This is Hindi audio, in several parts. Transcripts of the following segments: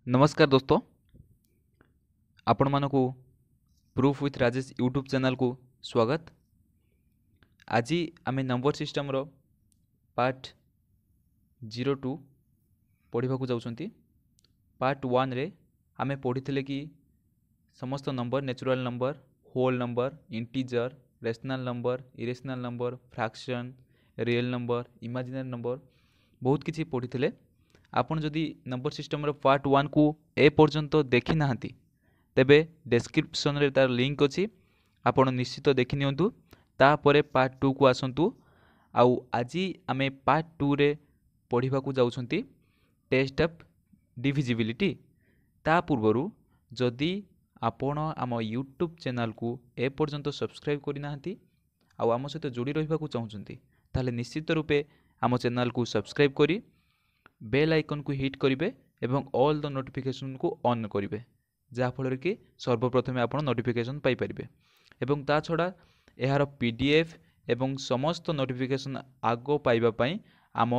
नमस्कार दोस्तों, आपण मानकु proof with Rajesh YouTube channel को स्वागत। आज आम नंबर सिस्टम रो पार्ट 02 पढ़ा जाऊँगी। पार्ट 1 रे आमे पढ़ी कि समस्त number natural number, whole number, integer, rational number, irrational number, fraction, real number, imaginary number बहुत किसी पढ़ी। आपण जदि नंबर सिस्टम रो पार्ट 1 को ए पर्यंत देखी नाहंती तेबे डिस्क्रिप्शन रे तार लिंक अछि, आपण निश्चित देखि नियंतु। तापरे पार्ट 2 को आसंतु। आउ आज आमे पार्ट 2 रे पढ़िबा को जाउछंती टेस्ट ऑफ डिविजिबिलिटी। ता पूर्वरु जदि आपण आम यूट्यूब चैनल को ए पर्यंत सब्सक्राइब करि नाहंती आउ आम सहित जोड़ी रहिबा को चाहुछंती ताले निश्चित रूपे आम चैनल को सब्सक्राइब करी बेल आइकन को हिट करिवे एवं ऑल द नोटिफिकेशन को ऑन करिवे, जहाँफल कि सर्वप्रथमे आप नोटिफिकेशन पाइपर। एवं ता छड़ा यार पीडीएफ एवं समस्त नोटिफिकेशन आगो पाइबापी आम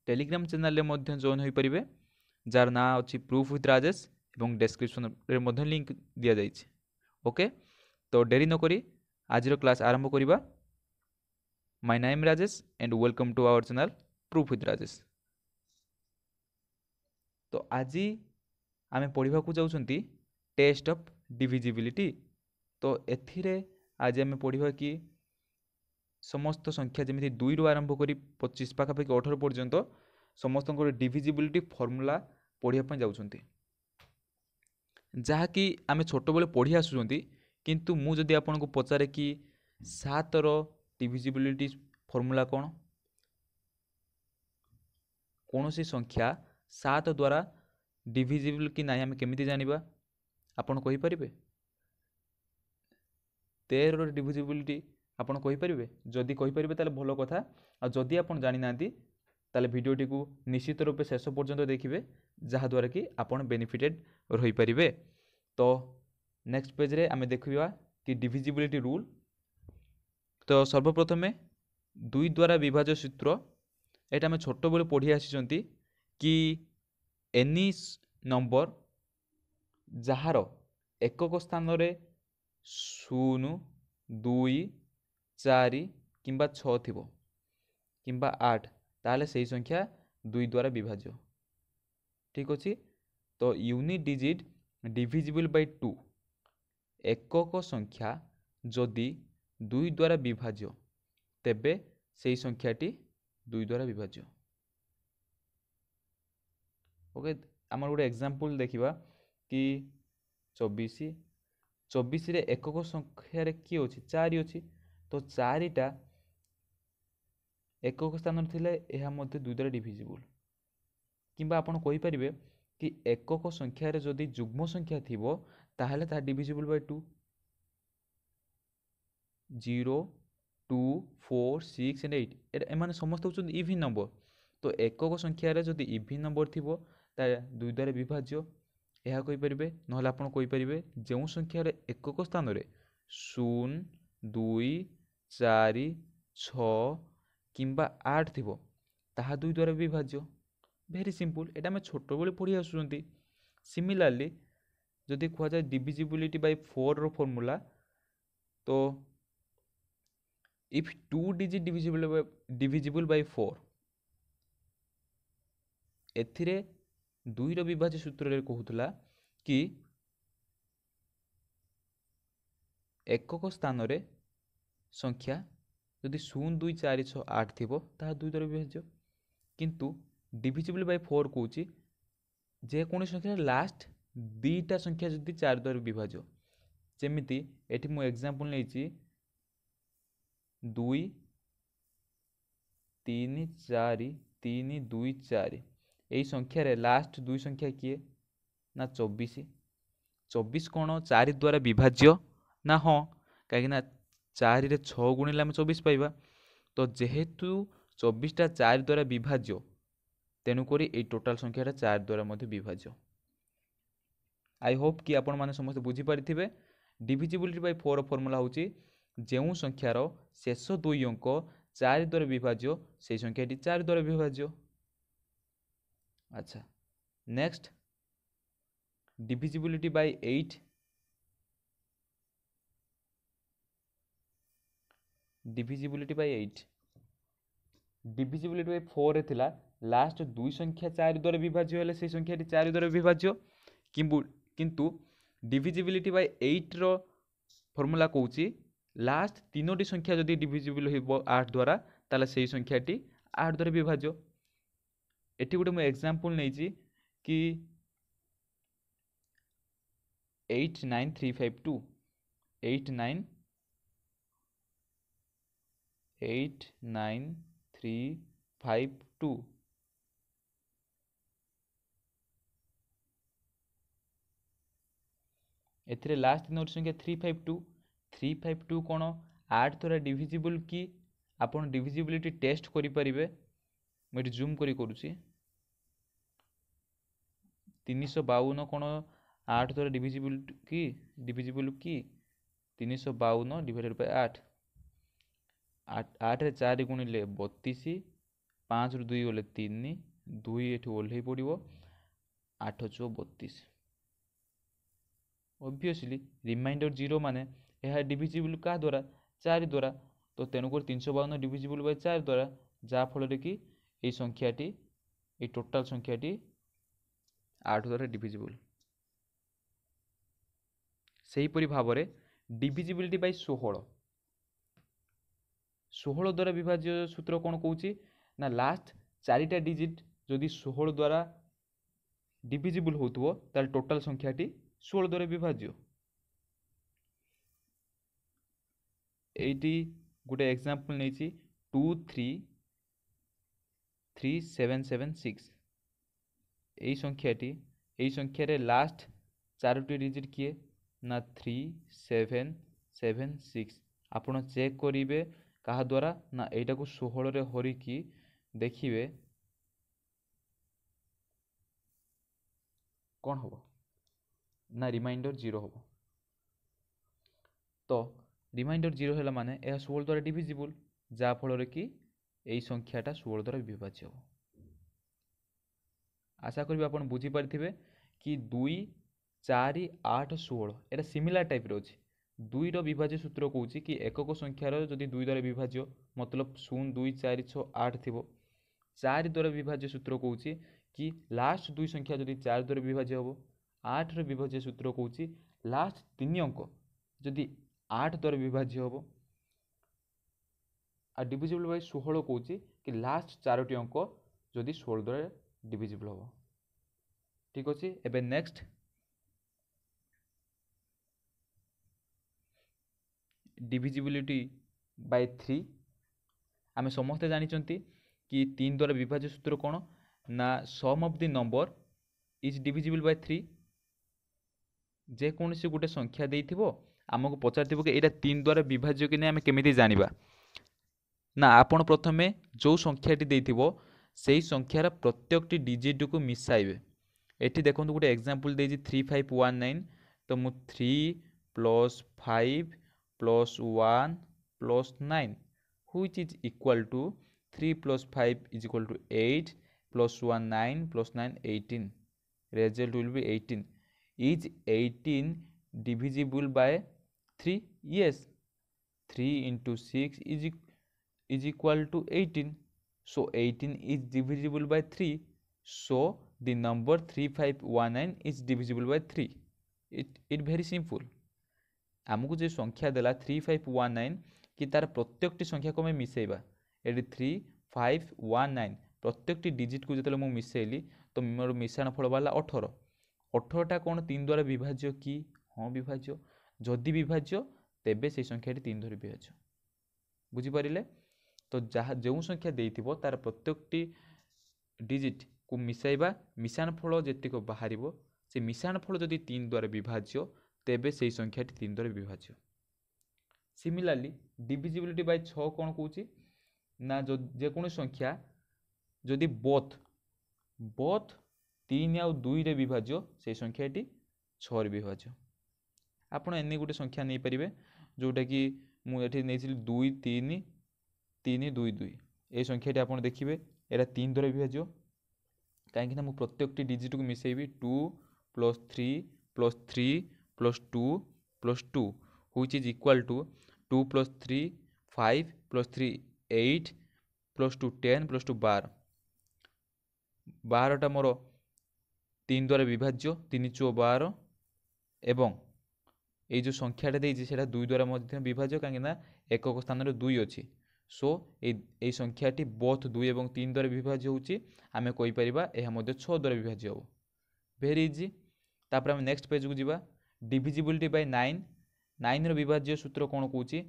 टेलीग्राम चैनल रे जॉइन हो पारे, जार ना अच्छी प्रूफ विथ राजेश एवं डिस्क्रिप्शन रे लिंक दि जाइए। ओके, तो डेरी नक आज क्लास आरंभ करवा। My name Rajesh and welcome to our channel proof with Rajesh. तो आज आमे पढ़ा जाऊँगी टेस्ट ऑफ डिविजिबिलिटी। तो एथिरे आज आमे पढ़ा कि समस्त संख्या जमी 2 रु आरंभ कर 25 पाखापाखि 18 पर्यंत समस्त डिविजिबिलिटी फर्मूला पढ़ापी जाऊँगी, जहाँकि आमे छोट बेले पढ़ी आसुँच। किंतु मु जदि आपको पचारे कि 7 रो डिविजिबिलिटी फर्मूला कौन सी संख्या 7 द्वारा डिविजिबल कि ना आम केमी जाना आपड़ कहींपारे। 13 डिविजिबिलिटी आपड़ कहींपारे। जदि कहींपारे ताले भल कथा। आ जदि आपड़ जानी ना ताले वीडियोटी को निश्चित रूपे शेष पर्यंत देखिए, जहाँद्वारा कि आपड़ बेनिफिटेड रही पारे। तो नेक्स्ट पेज रे आमे देखिबा कि डिविजिबिलिटी रूल। तो सर्वप्रथमे 2 द्वारा विभाज्य सूत्र एटा आमे छोट बेले पढ़ी आसी कि एनी नंबर जार एकक स्थान रे 0, 2, 4 किंबा 6 थिबो किंबा 8 ताले सही संख्या 2 द्वारा विभाज्य। ठीक अच्छे। तो यूनिट डिजिट डिविजिबल बाय 2 एकक संख्या जदि 2 द्वारा विभाज्य तेबे सही संख्याटी 2 द्वारा विभाज्य। ओके, आमर गोटे एग्जांपल देखिबा कि 24 रे एकक संख्या रे कि अछि 4 अछि। तो 4 टा एकक स्थान थिले एहा मध्ये 2 द्वारा डिविजिबल। किंबा आपण कहि परिबे कि एकक संख्या रे जदि जुग्म संख्या थिबो ताहले ता डिविजिबल बाय 2। 0, 2, 4, 6 एंड 8 एमाने समस्त होचुन इवन नंबर। तो एकक संख्या रे जदि इवन नंबर थिबो ता 2 द्वारा विभाज्य यह कहि परिबे। नहले आपण कहि परिबे जेउ संख्या रे एकक स्थान रे 0, 2, 4, 6 किंबा 8 थिबो ताहा 2 द्वारा विभाज्य। वेरी सिंपल, एटा में छोट बेले पढ़ी आसुचंती। सिमिलरली जदि कहा जाए डिविजिबिलिटी बाय 4 रो फॉर्मूला, तो इफ 2 डिजिट डिविजिबल बाय 4 एथिरे 2 रो विभाज्य सूत्र रे कहउतला कि एकक स्थान रे संख्या जदि 0, 2, 4, 6, 8 थिबो ता 2 द्वारा विभाज्य। किंतु डिविजिबल बाय 4 कहउची जे कोन संख्या लास्ट 2टा संख्या जदि 4 द्वारा विभाज्य। जेमिति एठी मु एग्जांपल लेछि 2, 3, 4, 3, 2, 4 एई संख्या रे लास्ट 2 संख्या किए ना 24। 24 कोण 4 द्वारा विभाज्य ना? हाँ, कहीं 4 रे 6 गुणिले आम 24 पाइबा। तो जेहेतु 24टा 4 द्वारा विभाज्य तेणुक ये टोटाल संख्याटा 4 द्वारा मध्य विभाज्य। आई होप कि आपण माने समस्त बुझी पारिथिबे। डिविजिबिलिटी बाय 4 फॉर्मूला होची जेउ संख्यार शेष 2 अंक 4 द्वारा विभाज्य से संख्याटी 4 द्वारा विभाज्य। अच्छा, next divisibility by 8, divisibility by 8, divisibility bye 4 रे थिला लास्ट दुई संख्या 4 द्वारा विभाज्य हेले से संख्याटी 4 द्वारा विभाज्य, किंतु डिविजिबिलिटी बाय 8 रो फॉर्मूला कहूची लास्ट तीनोटी संख्या जदि डिविजिबल हो 8 द्वारा ताले से संख्याटी 8 द्वारा विभाज्य। एटी गोटे मु एग्जांपल नहीं कि 89352 89352 एथिरे लास्ट तीनोटी संख्या 352 कौन 8 द्वारा डिविजिबल कि आपन डिविजिबिलिटी टेस्ट करि परिबे। मैं जूम करी करूची 352 कौन 8 द्वारा डिविजिबल कि 352 डिवाइडेड बाय 8 8 रे 4 गुणिले 32 5 रु 2 गले 3 2 एठी ओल्हे पड़िबो 8 चो 32 ऑब्वियसली रिमाइंडर 0 माने यह डिविजिबल का द्वारा 4 द्वारा तो तेणुकर 352 डिविजिबल बाय 4 द्वारा जा फल कि ये संख्याटी ये टोटाल संख्याटी 8 द्वारा डिविजिबल। सेहीपरि भाव में डिविजिबिलिटी बाय 16 द्वारा विभाज्य सूत्र कौन कहूँ ना लास्ट 4टा डिजिट जदि 16 द्वारा डिविजिबल होतुवो ताल टोटाल संख्याटी 16 द्वारा विभाज्य। एटी गोटे एग्जांपल नहीं 233776 यही संख्यारे लास्ट 4टी डिजिट किए ना 3776 आपण चेक करिवे कहा द्वारा ना एटा को 16 रे हरिकी देखिए कौन हम ना रिमाइंडर 0 हम तो रिमाइंडर 0 है माने यह 16 द्वारा डिविजिबल जा फल कि यही संख्याटा 16 द्वारा विभाज्य हो। आशा करी आप बुझी पारिथिबे कि 2 4 8 16 एटा सिमिलर टाइप रो अछि। 2 रो विभाज्य सूत्र कहूँ कि एकक संख्यार जदि 2 द्वारा विभाज्य मतलब 0 2 4 6 8 थिबो 4 द्वारा विभाज्य सूत्र कहूँ कि लास्ट 2 संख्या जदि 4 द्वारा विभाज्य हो 8 रो विभाज्य सूत्र कहूँ लास्ट 3 अंक जदि 8 द्वारा विभाज्य हो आ डिविजिबल बाय 16 कहूँ कि लास्ट 4टी अंक जदि 16 द्वारा डिविजिबल हो। ठीक अच्छे एबे नेक्स्ट डिविजिबिलिटी बाय 3 आमे समस्ते जानी कि 3 द्वारा विभाज्य सूत्र कौन ना sum of the number is divisible by 3 जे कौन से गोटे संख्या देइथिबो आमको पचारथिबो कि एटा 3 द्वारा विभाज्य कि नहीं आमे केमिति जानिबा ना आपण प्रथमे जो संख्याटी देइथिबो सेही संख्यार प्रत्येकटी डिजिट को मिसाइबे। एठी देखंतु गोटे एग्जांपल देइछि 3519 तो मु 3 + 5 + 1 + 9 which is equal to 3 + 5 is equal to 8 + 1 9 + 9 18 result will be 18 is 18 divisible by 3 yes 3 into 6 is equal to 18 so 18 is divisible by 3 so the number 3519 is divisible by 3 it very simple आमको जो संख्या देला 3519 कि तार प्रत्येकटी संख्या को मिसेबा एटी 3519 प्रत्येकटी डिजिट को जो मुझे मिसेली तो मोर मिश्रण फल बाला 18टा कौन 3 द्वारा विभाज्य कि हाँ विभाज्य जदि विभाज्य तेबे से संख्याटी 3 द्वारा विभाज्य बुझीपारे तो जहाँ जो संख्या देइथिबो तार प्रत्येकटी डिजिट को मिसाइबा मिश्रण फल जेतिक बाहर से मिश्रण फल जदि 3 द्वारा विभाज्य तेबे से संख्याटी 3 द्वारा विभाज्य। सिमिलरली डिविजिबिलिटी बाय 6 कौन कहूँ ना जो जेकोसी संख्या जदि बोथ 3 आउ 2 रे विभाज्य से संख्याटी 6 रे विभाज्य। आपण एने गोटे संख्या नहीं पारे जोटा कि मुझे नहीं 2 3 3 2 2 ये संख्याटी आप देखिए एरा 3 द्वारा विभाज्य कहीं मु प्रत्येक डिजिट को मिसेबी 2 + 3 + 3 + 2 + 2 which is equal to 2 + 3 5 + 3 8 + 2 10 + 2 12 12टा मोर 3 द्वारा विभाज्य 3 × 12 एवं ये जो संख्याटा देती है 2 द्वारा विभाज्य कहीं एकक स्थान 2 अच्छी सो ये संख्याटी बोथ 2 और 3 द्वारा विभाज्य होची आमे कोई परिबा एहा मध्ये 6 द्वारा विभाज्य हो वेरी इजी। तापर हम नेक्स्ट पेज को जीवा डिविजिबिलिटी बाय 9 9 रो विभाज्य सूत्र कोन कहूची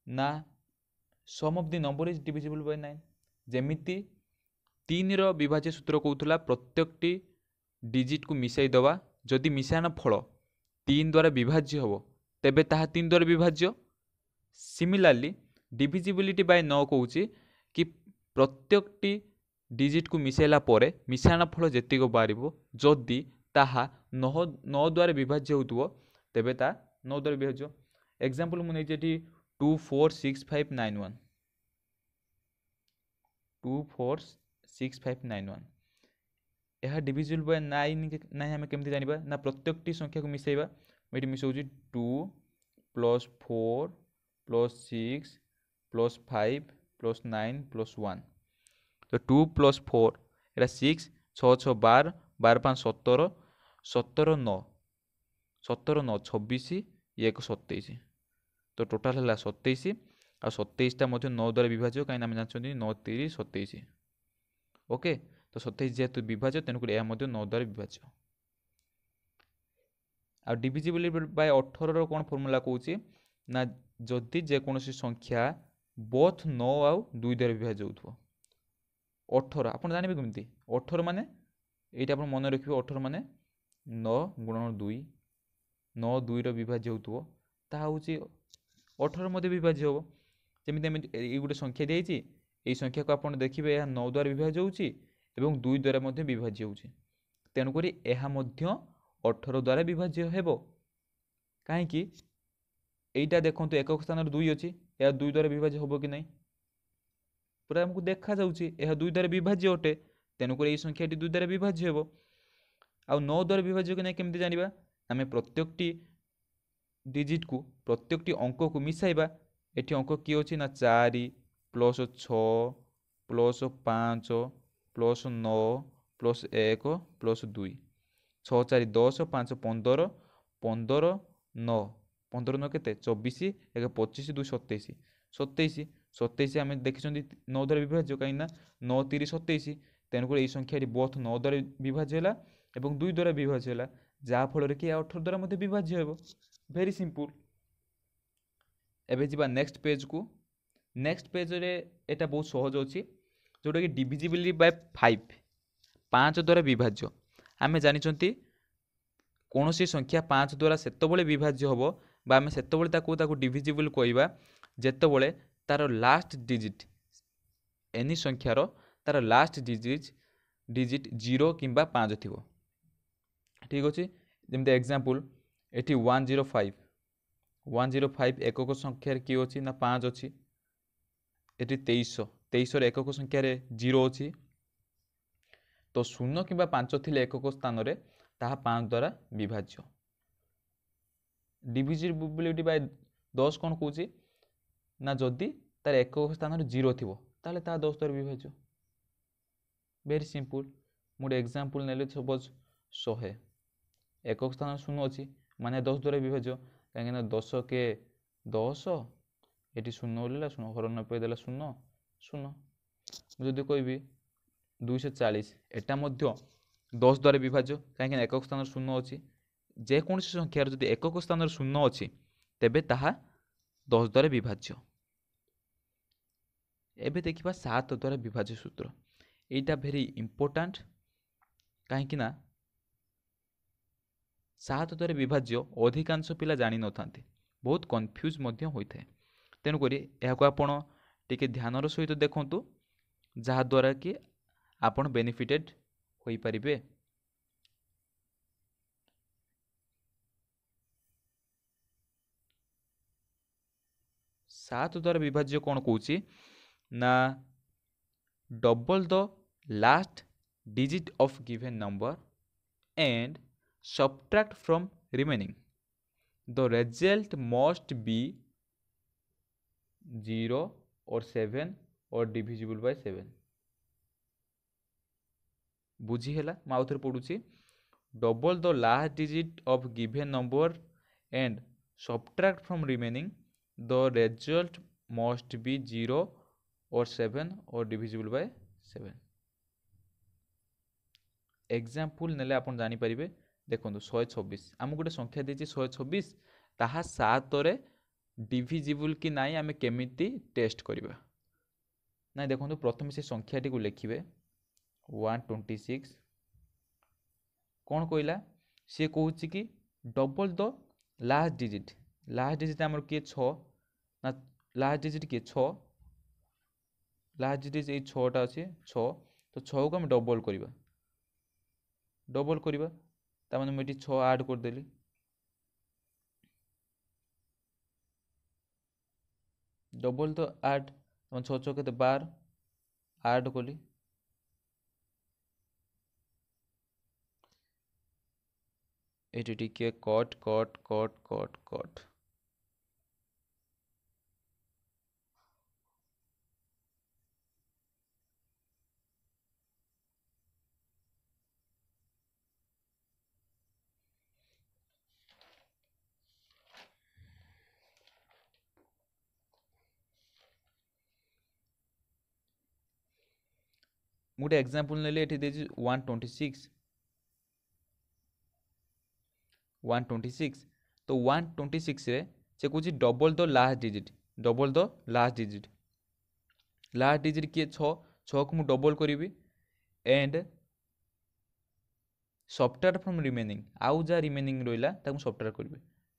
ना sum of the number is divisible by 9 जेमिति 3 रो विभाज्य सूत्र कहउतला प्रत्येकटी डिजिट को मिसाई दवा जदि मिसाण फल 3 द्वारा विभाज्य हो तेबे ताहा 3 द्वारा विभाज्य। सिमिलारली डिविजिबिलिटी बाय 9 कहूची कि प्रत्येकटी डिजिट को मिसाइला परे मिसाण फल जेतिक बारिबो जदि ताहा 9 द्वारा विभाज्य होतुबो तेबे ता 9 द्वारा विभाज्य। एग्जांपल मु नै जेटी 2 4 6 5 9 1 2 4 6 5 9 1 यह डिविजिबल बाय 9 ना हमें केमती जानिबा ना प्रत्येकटी संख्या को मिसाइबा मेटी मिसाउची 2 + 4 + 6 + 5 + 9 + 1 तो 2 + 4 एटा 6 6 6 12 12 5 17 17 9 17 9 26 1 27 तो टोटाल है 27 आ 27टा 9 द्वारा विभाज्य कहीं आम जानते 9 3 27 ओके तो 27 जेहेतु विभाज्य तेणुक यह 9 द्वारा विभाज्य। आ डिविजिबिलिटी बाय 18 कौन फॉर्मूला कहूँ ना जदि जेकोसी संख्या बोथ 9 आउ 2 द्वारा विभाज्य हो 18 आप जानवे कमी 18 माने ये आप मन रखिए 18 माने 9 × 2 9 2 रो विभाज्य हो ताहा हूँ 18 मध्य विभाज्य हम जमी ये गोटे संख्या दी ये संख्या को आप देखिए यह 9 द्वारा विभाज्य होची एवं 2 द्वारा मध्य विभाज्य होची तेणुक यह 18 द्वारा विभाज्य हेबो कहीं यहीटा देखो एकक स्थान 2 अच्छी यह 2 द्वारा विभाज्य होबो कि नहीं पूरा हमको देखा जाउची यह 2 द्वारा विभाज्य अटे तेणुक ये संख्याटी 2 द्वारा विभाज्य हेबो आ 9 द्वारा विभाज्य कि नहीं केमती जानिबा आमे प्रत्येकटी डिजिट को प्रत्येकटी अंक को मिसाइबा एटी अंक कि अच्छी ना 4 + 6 + 5 + 9 + 1 + 2 6 4 10 5 15 15 9 15 9 केते 24 1 25 2 27 27 27 आम देखी 9 द्वारा विभाज्य कहीं 9 3 27 तेणुक ये संख्याटी बोथ 9 द्वारा विभाज्य है और 2 द्वारा विभाज्य है जहाँफल कि 18 द्वारा मध्य विभाज्य हो वेरी सिंपल। एबे जीवा नेक्स्ट पेज को नेक्स्ट पेज रे एटा बहुत सहज अच्छी जोटा कि डिविजिबिलिटी बाय 5 द्वारा विभाज्य आमे जानिचंती कौन सी संख्या 5 द्वारा सेतबले विभाज्य होबो बा आमे सेतबले ताकू डिविजिबल कहबा जेतबले तार लास्ट डिजिट एनी संख्यार तार लास्ट डिजिट 0 किंबा 5 थिबो ठीक अच्छे जमते एग्जांपल एटी 105 105 एकक संख्यार किए अच्छी ना 5 अच्छी एटी 2300 एकक संख्यार 0 अच्छी तो 0 किंबा 5 थिले एकक स्थान रे ताहा 5 द्वारा विभाज्य। डिविजिबिलिटी बाय 10 कौन कहूँ ना जदि तार एकक स्थान 0 थिबो ताले ताहा 10 द्वारा विभाज्य वेरी सिंपल मोटे एग्जांपल नेले सपोज 100 एकक स्थान 0 अच्छी माने 10 द्वारा विभाज्य कहीं 10 के 10 ये 0 बोलेला 0 हरण पे देला 0 0 मुझे कहबी 240 एटा मध्य 10 द्वारा विभाज्य कहीं एकक स्थान 0 अच्छी जेकोसी संख्यार जदि एकक स्थान 0 अच्छी तेबे ताहा 10 द्वारा विभाज्य। एबे देखिबा 7 द्वारा विभाज्य सूत्र एटा भेरी इंपोर्टेंट कहीं 7 द्वारा विभाज्य अधिकांश पिला जानी न थांते बहुत कन्फ्यूज मध्य होता है तेणुक आपण टिके ध्यानर सहित देखंतु जहा द्वारा कि आपण बेनिफिटेड होई परिबे। 7 द्वारा विभाज्य कौन कहूँ ना double the last digit of given number and subtract from remaining, the result must be 0 or 7 or divisible by 7. बुझीगला मैं आउ थे पढ़ुची double the last digit of given number and subtract from remaining, the result must be 0 or 7 or divisible by 7. Example नेले आपण जानी परिबे देखो 126 आम गोटे संख्या देछि 126 ताहा 7 रे डिविजिबल कि नाई आमे केमिति टेस्ट करिबा ना देखो प्रथम से संख्याटी को लिखिबे 126 कौन कहला सी कहूँ कि डबल द लास्ट डिजिट आमर किए 6 ना लास्ट डिजिट किए 6 लास्ट डिजिट ये 6टा अच्छे 6 तो 6 को आम डबल करवा तार मुझे 6 ऐड करदेली डबल तो ऐड 6 6 के 12 ऐड कली ये टिके cut cut cut cut cut गोटे एग्जांपल नेले एठी देछि 126 तो 126 रे से कहूँ डबल द लास्ट डिजिट किए 6 को मुझे डबल करी एंड सफ्टवेयर फ्रॉम रिमेनिंग आउ जहाँ रिमेनिंग रहा ताकू सफ्टवेयर करी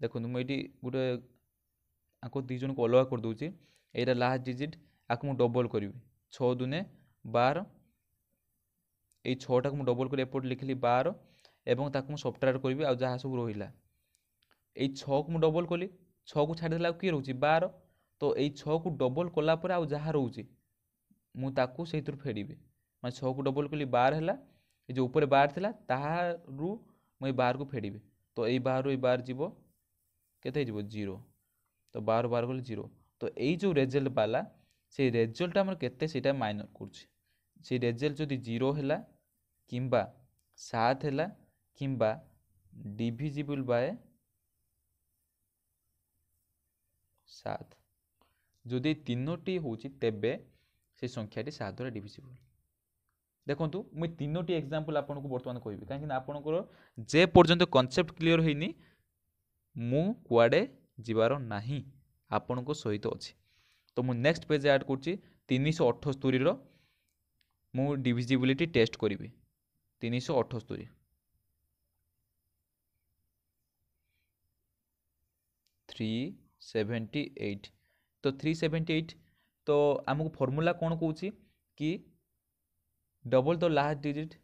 देखो मुझे गोटे आपको दी जन को अलग कर दूसरी यहाँ लास्ट डिजिट आपको मुझे डबल करी 6 दुने 12 ये 6टा को मुझे डबल कर एपट लिखिली 12 एवं ताकू सफ्टवेयर करी आ जहाँ सब रहा ये 6 को मुझे डबल कली 6 को छाड़देला किए रोचे 12 तो ये 6 को डबल कलापर आ जहाँ रोचे मुझे से फेड़ी मैं 6 को डबल कली 12 है ये जो ऊपर 12 थी तारू मुझे 12 को फेड़ी तो यही 12 रू 12 जीव केते जीव 0 तो 12 12 कले 0 तो यही जो रेजल्ट पाला से रेजल्ट आमर केते सेटा माइनस करछि से रेजल्ट जदि 0 है किंबा 7 है किंबा डिविजिबल बाय 7 जदि तीनोटी होछि तेबे से संख्याटी 7 द्वारा डिविजिबल देखो मुझे 3टी एग्जांपल आपन को बर्तमान कहबी कहीं आपनकर जे पर्यंत कॉन्सेप्ट क्लियर होइनी मु कुआडे जीवार नाही आपन को सहित अच्छी तो मु नेक्स्ट पेज ऐड करछि 378 रो मु डिविजिबिलिटी टेस्ट करी 378 378 तो 378 तो आमको फॉर्मूला कौन कौच कि डबल तो लास्ट डिजिट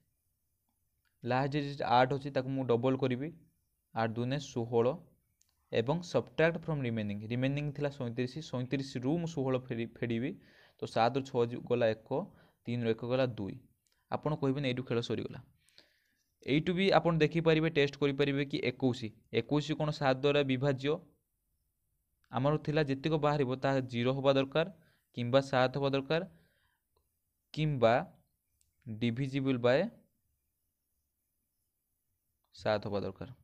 8 अच्छी मुझे डबल करी 8 दुने 16 एवं सब्ट्रैक्ट फ्रॉम रिमेनिंग थिला 37 रु 16 फेड़ी तो 7 रू 6 गला 1 3 रू 1 गला 2 आपड़ कहबे यू खेल सरीगला यू भी आप देखिपारे टेस्ट करें कि 21 कौन 7 द्वारा विभाज्य आमर थिला जितक बाहर ता 0 हवा दरकार किंबा 7 हवा दरकार किंबा डिविजिबल बाय 7 हवा दरकार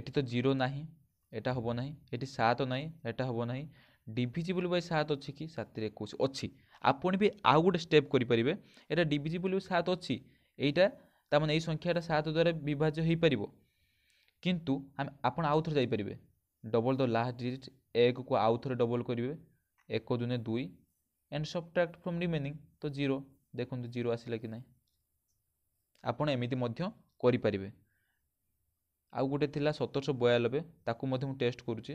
एटी तो 0 नहीं एटा हम ना ये 7 नहीं एटा हम ना डिविजिबल बाय 7 अच्छी कि 7 21 अच्छी आपन भी आउ गोटे स्टेप करेंगे यहाँ डिविजिबल 7 अच्छी यहीटा तार यही संख्याटा 7 द्वारा विभाज्य हो पार किंतु आप आउ थे जापरेंगे डबल द लास्ट डिजिट 1 को आउ थे डबल करेंगे 1 दुने 2 एंड सब्ट्रैक्ट फ्रॉम रिमेनिंग तो 0 देखो 0 आसला कि ना आपड़ एमती करें आउ गोटे थिला 1792 ताकू मु टेस्ट करुच्ची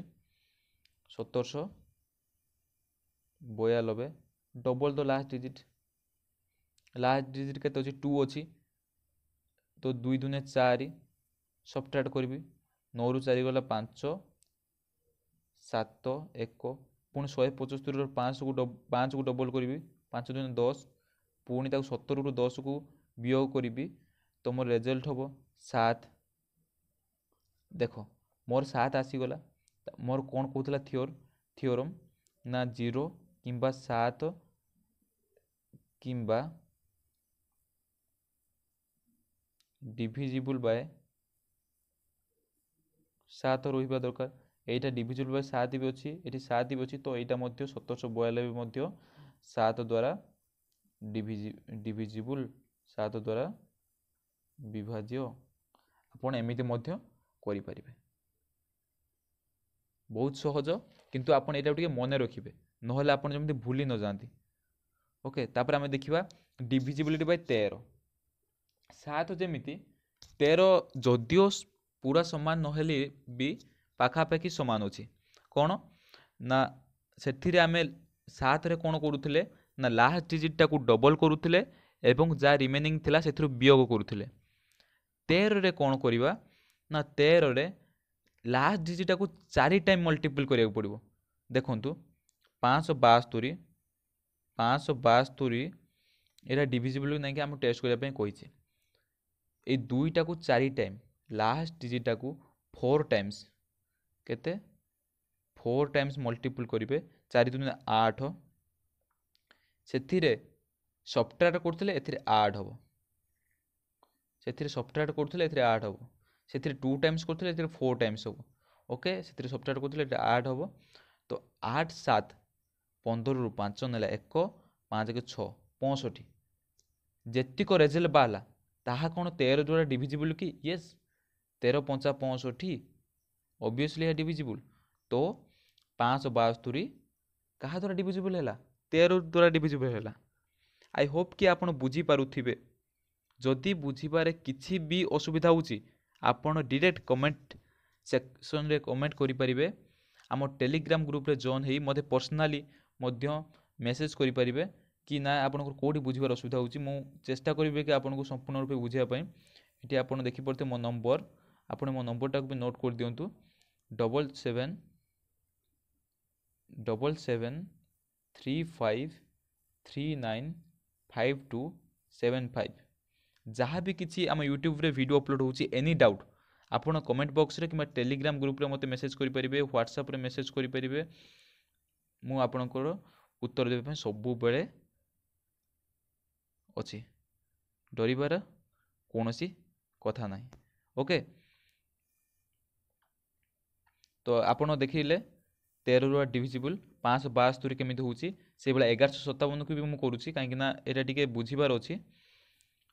1792 डबल द लास्ट डिजिट के 2 अच्छी तो 2 दुने 4 सब्ट्रैक्ट करी 9 रू 4 गला 5 7 1 पुणी 175 रू 5 को डबल करी 5 दुने 10 पुणी 17 रू 10 को वियोग करी तो मोर रेजल्ट हम 7। देख मोर 7 आसीगला मोर कौन कहला थियोरम ना 0 किंबा 7 किंबा डिविजिबल बाय 7 रहा दरकार। एटा डिविजिबल बाय 7 भी अच्छी ये 7 भी अच्छी तो यहाँ 1792 7 द्वारा डिविजिबल 7 द्वारा विभाज्य आपण एमती करें। बहुत सहज किंतु आपण यहाँ टे मन रखिए ना आप जमी भूली न जाती। ओके तापर आम देखा डिविजिबिलिटी बाय 13 7 जमी 13 जदिओ पूरा सामान नहेले भी पाखापाखि सामान अच्छी कौन ना से आम 7 रे कौन करुले ना लास्ट डिजिटा को डबल करुले एवं जहाँ रिमेनिंग थिला से वियोग करुले। 13 रे कौन करवा ना 13 रे लास्ट डिजिटा को 4 टाइम मल्टीपल करा पड़ो। देखु 572 572 यहाँ डिविजिबल नहीं कि आम टेस्ट करने कही ये दुईटा को 4 टाइम लास्ट डिजिटा को 4 टाइम्स केते 4 टाइम्स मल्टीपल करेंगे 4 दूनी 8 से सफ्टवेयर करते ए 8 हम से सफ्टवेयर करते ए 8 हम से 2 टाइम्स करते 4 टाइम्स हम। ओके से सफ्टवेयर करते 8 हम तो 8 7 15 रु 5 ना 1 5 के 6 65 जेतिक रेजल्ट बाहला ताहा कौन 13 द्वारा डिविजिबल कि येस 13 5 65 ऑब्वियसली है डिविजिबल तो 572 कहा द्वारा डिविजिबल है 13 द्वारा डिविजिबल है। आई होप कि आपड़ बुझीपे जदि बुझीबारे किसी भी असुविधा होची आपड़ डायरेक्ट कमेंट सेक्शन रे कमेंट करें आम टेलीग्राम ग्रुप रे जॉइन होई मते पर्सनाली मेसेज करें कि ना आपको कौटी बुझीबार असुविधा होची मु चेष्टा करी कि आपको संपूर्ण रूप बुझापी। ये आप देखिपे मो नंबर आपने मो नंबरटा भी नोट कर दिंतु 7735395275 जहाँ भी किसी आम यूट्यूब रे वीडियो अपलोड होची एनी डाउट आपन कमेंट बॉक्स रे कि टेलीग्राम ग्रुप रे मते मेसेज करें व्हाट्सएप रे मेसेज करें मु आपनकर उत्तर देबे सबु बेले अच्छी डरबार कौन सी कथा ना। ओके तो आपड़ देखिले 13 रुआ डिविजिबल 572 केमी होची से भाई 1157 को भी मुझे करुँची कहीं यहाँ टे बुझीबार अच्छी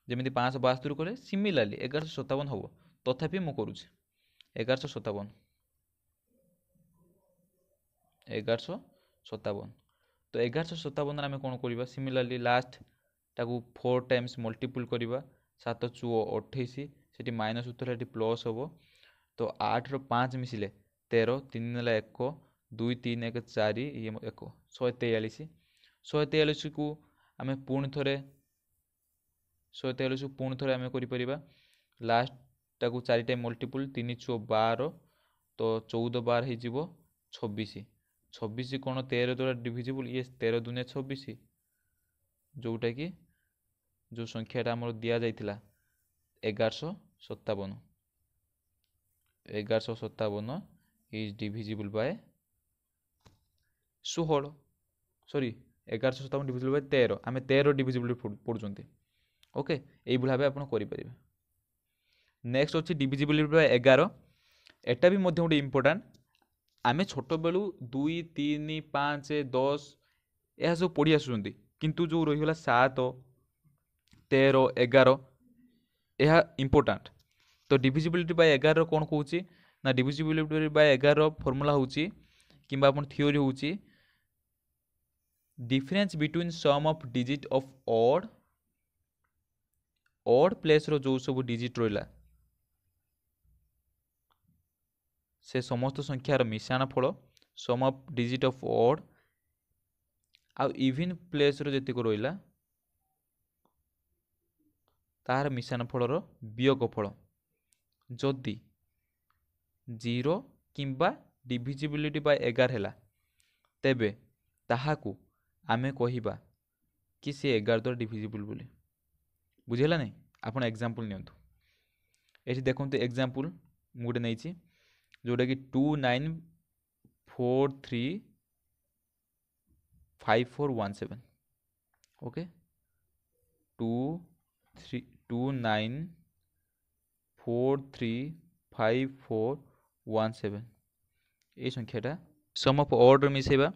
जमी 572 कले सिमिलारली 1157 हम तथापि मुझे करुँची 1157 1157 तो 1157 आम कौन करवा सिमिलारली लास्ट टाकू 4 टाइम्स मल्टीपल करवा 7 चुओ 28 से माइनस उत्तर ये प्लस हम तो 8 रो 5 मिसिले 13 3 नेला 1 2 3 1 4 ये 1 143 को आम पुणी थे 143 पुणी थे आम कर लास्ट टाकू 4 टाइम मल्टीपल 3 चुओ 12 तो 14 बार हो 26 26 कौन 13 द्वारा डिविजिबल ये 13 दुनिया 26 जोटा कि जो संख्याटा आम दि जाता 1157 is divisible bye 16 sorry 1157 divisible by 13 आम 13 डिविजिबल पढ़ुं। ओके यही भाव आप करें। नेक्स्ट अच्छी डिविजिबल बाय 11 एटा भी गोटे इम्पोर्टाट आम छोट बेलू 2 3 5 10 यह सब पढ़ी आसुँच किंतु जो रहीगला 7 13 11 यह इम्पोर्टाट तो डिविजिबिलिटी बाय 11 कौन कौची ना डिविजिबिलिटी बाय 11 फॉर्मूला होची किंबा अपन थ्योरी होची difference between sum of digit of odd place रो जो सब डिजिट रहिला से समस्त संख्यार मिश्रण फल sum of digit of odd आ इवन प्लेस रो जतिक रहिला तार मिश्रण फलर वियोग फल जदि 0 किंबा डिविजिबिलिटी बाय 11 है तेबे ताहाकू आमे कहिबा कि से 11 द्वारा डिविजिबल बोली बुझेगा नहीं आपण एग्जांपल नियंतु ये देखते एग्जांपल मु गोटे नहीं जोटा कि 29435417 ओके 29435417 ये संख्याटा सम ऑफ ऑड मिसेबा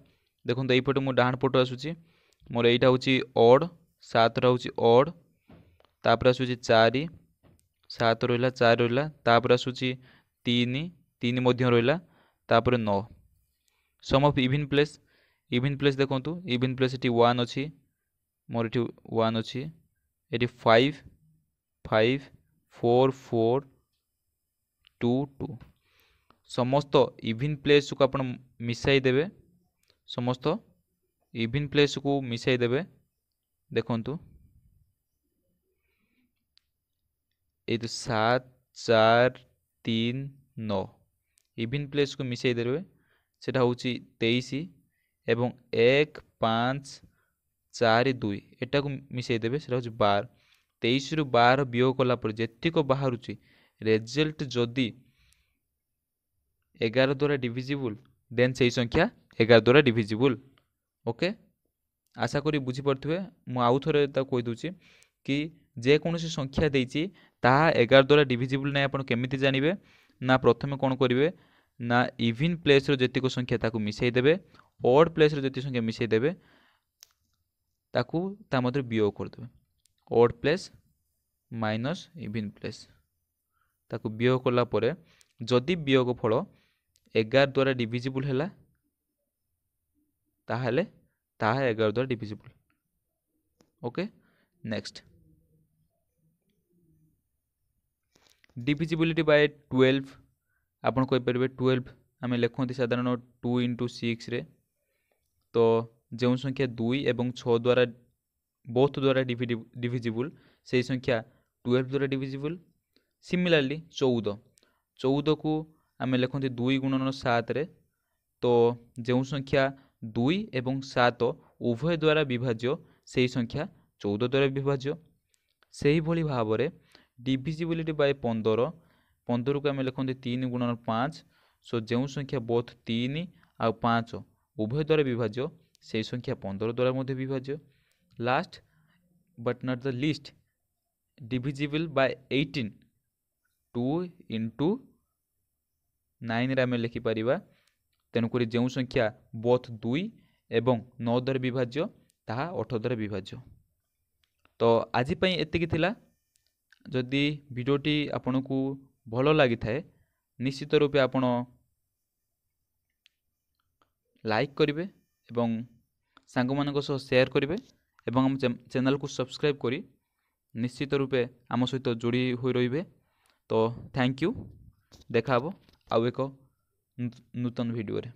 देखो यहीपटे मु डाहाण पट आसूची मोर एटा होची ऑड 7 रा होची ऑड तापर आसूची 4 7 रहिला 4 रहिला तापर आसूची 3 3 मध्य रहिला तापर 9 सम ऑफ इवन प्लेस देखंतु इवन प्लेस एटी 1 अछि मोर एटी 1 अछि एटी 5 5 4 4 2 2 समस्त इवन प्लेस को आपण मिसाई देबे समस्त इवन प्लेस को मिसाई देबे देखंतु ये 7 4 3 9 इवन प्लेस को मिसाई देबे सेटा होची 23 एवं 1 5 4 2 एटा को मिसाई देबे सेटा होची 12 23 रु 12 वियोग कला पर जेतिक बाहरुची रिजल्ट जदी 11 द्वारा डिविजिबल देन से संख्या 11 द्वारा डिविजिबल ओके आशा करी बुझी पड़थुए मु आउ थरे ता कहि दूची कि जे कोनोसी संख्या देइची ताहा 11 द्वारा डिविजिबल नै आपण केमिति जानिबे ना प्रथमे कोन करिवे ना इवन प्लेस रो जेतिको संख्या ताकू मिसाई देबे ऑड प्लेस रो जेति संख्या मिसाई देबे ताकू ता मध्य वियोग कर देबे odd place minus even place ताकू वियोग कला परे जदि वियोग फल 11 द्वारा डिविजिबल हैला ताहले ताहा 11 द्वारा divisible okay next divisibility bye 12 आपण कोइ परबे 12 आमे लेखोंती साधारण 2 into 6 रे तो जो संख्या 2 एवं 6 द्वारा बोथ द्वारा डिविजिबल से संख्या 12 द्वारा डिविजिबल सिमिलरली 14 को आमे लेखोंती 2 गुणन 7 रे तो जो संख्या 2 एवं 7 उभय द्वारा विभाज्य से संख्या 14 द्वारा विभाज्य से ही भली भाव डिविजिबिलिटी बाय 15 को आमे लेखोंती 3 गुणन 5 सो जो संख्या बोथ 3 आ 5 उभय द्वारा विभाज्य से संख्या 15 द्वारा मध्य विभाज्य last but not the least divisible by 18 2 into 9 रे आमे लिखि परिबा तेनुकरी जो संख्या बोथ 2 एवं 9 द्वारा विभाज्य ताहा 8 द्वारा विभाज्य तो आज पई एतिकी थिला जदि वीडियोटी आपनकू भलो लागि थाए निश्चित रूपे आपण लाइक करिवे एवं सांग मानक सह शेयर करिवे एवं हम चैनल को सब्सक्राइब करी निश्चित रूपे आम सहित जोड़ी होई रहिबे तो थैंक यू देखा आउ एक नूतन वीडियो रे।